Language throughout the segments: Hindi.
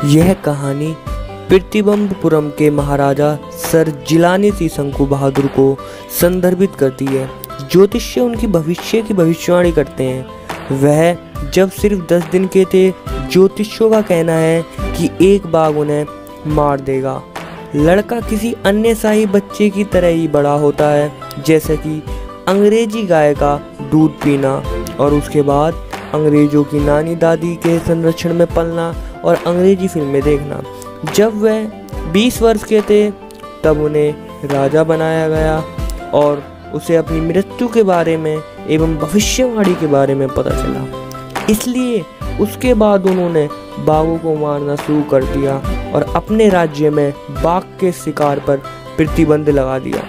यह कहानी प्रतिबंबपुरम के महाराजा सर जिलानी सिंह शंकु बहादुर को संदर्भित करती है। ज्योतिष्य उनकी भविष्य की भविष्यवाणी करते हैं। वह जब सिर्फ 10 दिन के थे, ज्योतिषियों का कहना है कि एक बाघ उन्हें मार देगा। लड़का किसी अन्य शाही बच्चे की तरह ही बड़ा होता है, जैसे कि अंग्रेजी गाय का दूध पीना और उसके बाद अंग्रेजों की नानी दादी के संरक्षण में पलना और अंग्रेजी फिल्में देखना। जब वह 20 वर्ष के थे तब उन्हें राजा बनाया गया और उसे अपनी मृत्यु के बारे में एवं भविष्यवाणी के बारे में पता चला। इसलिए उसके बाद उन्होंने बाघों को मारना शुरू कर दिया और अपने राज्य में बाघ के शिकार पर प्रतिबंध लगा दिया।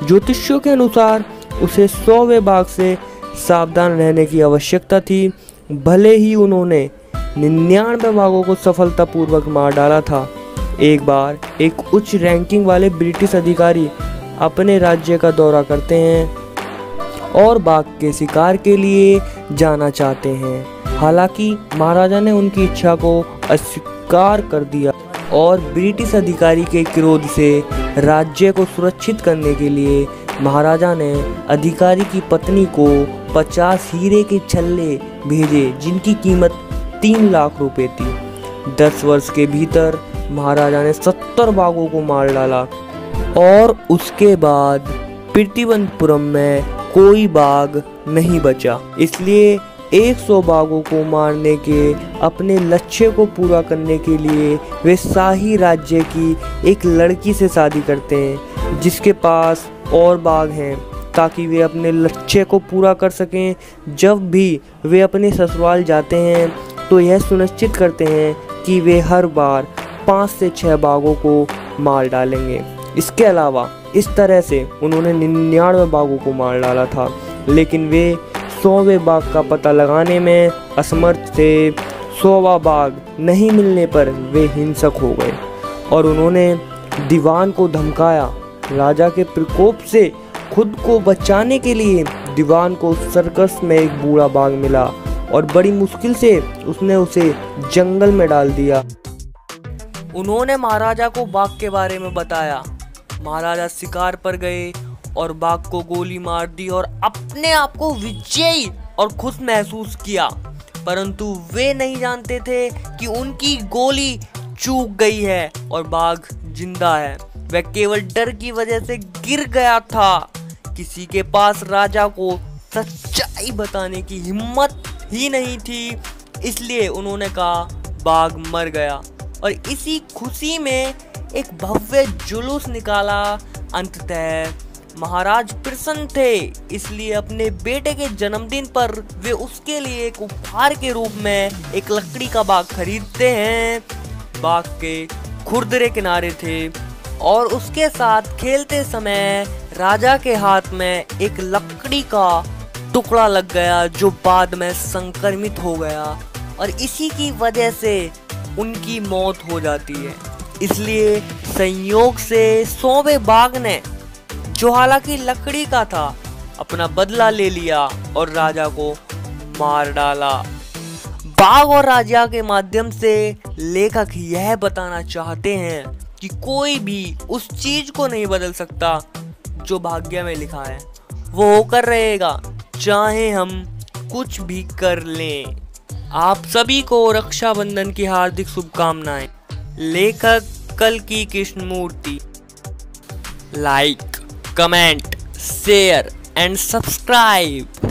ज्योतिषियों के अनुसार उसे 100वें बाघ से सावधान रहने की आवश्यकता थी। भले ही उन्होंने 99 बाघों को सफलतापूर्वक मार डाला था। एक बार एक उच्च रैंकिंग वाले ब्रिटिश अधिकारी अपने राज्य का दौरा करते हैं और बाघ के शिकार के लिए जाना चाहते हैं। हालांकि महाराजा ने उनकी इच्छा को अस्वीकार कर दिया और ब्रिटिश अधिकारी के क्रोध से राज्य को सुरक्षित करने के लिए महाराजा ने अधिकारी की पत्नी को 50 हीरे के छल्ले भेजे, जिनकी कीमत 3 लाख रुपए थी। 10 वर्ष के भीतर महाराजा ने 70 बाघों को मार डाला और उसके बाद प्रतिबंबपुरम में कोई बाघ नहीं बचा। इसलिए 100 बाघों को मारने के अपने लक्ष्य को पूरा करने के लिए वे शाही राज्य की एक लड़की से शादी करते हैं जिसके पास और बाघ हैं, ताकि वे अपने लक्ष्य को पूरा कर सकें। जब भी वे अपने ससुराल जाते हैं तो यह सुनिश्चित करते हैं कि वे हर बार 5 से 6 बाघों को मार डालेंगे। इसके अलावा इस तरह से उन्होंने 99 बाघों को मार डाला था, लेकिन वे 100वें बाघ का पता लगाने में असमर्थ थे। 100वां बाघ नहीं मिलने पर वे हिंसक हो गए और उन्होंने दीवान को धमकाया। राजा के प्रकोप से खुद को बचाने के लिए दीवान को सर्कस में एक बूढ़ा बाघ मिला और बड़ी मुश्किल से उसने उसे जंगल में डाल दिया। उन्होंने महाराजा को बाघ के बारे में बताया। महाराजा शिकार पर गए और बाघ को गोली मार दी और अपने आप को विजयी और खुश महसूस किया, परंतु वे नहीं जानते थे कि उनकी गोली चूक गई है और बाघ जिंदा है। वह केवल डर की वजह से गिर गया था। किसी के पास राजा को सच्चाई बताने की हिम्मत ही नहीं थी, इसलिए उन्होंने कहा बाघ मर गया और इसी खुशी में एक भव्य जुलूस निकाला। अंततः महाराज प्रसन्न थे, इसलिए अपने बेटे के जन्मदिन पर वे उसके लिए एक उपहार के रूप में एक लकड़ी का बाग खरीदते हैं। बाग के खुरदरे किनारे थे और उसके साथ खेलते समय राजा के हाथ में एक लकड़ी का टुकड़ा लग गया, जो बाद में संक्रमित हो गया और इसी की वजह से उनकी मौत हो जाती है। इसलिए संयोग से 100वें बाघ ने, जो हालांकि लकड़ी का था, अपना बदला ले लिया और राजा को मार डाला। बाघ और राजा के माध्यम से लेखक यह बताना चाहते हैं कि कोई भी उस चीज को नहीं बदल सकता जो भाग्य में लिखा है। वो होकर रहेगा, चाहे हम कुछ भी कर लें। आप सभी को रक्षाबंधन की हार्दिक शुभकामनाएं। लेखक कल्कि Krishnamurthy. Like, comment, share and subscribe.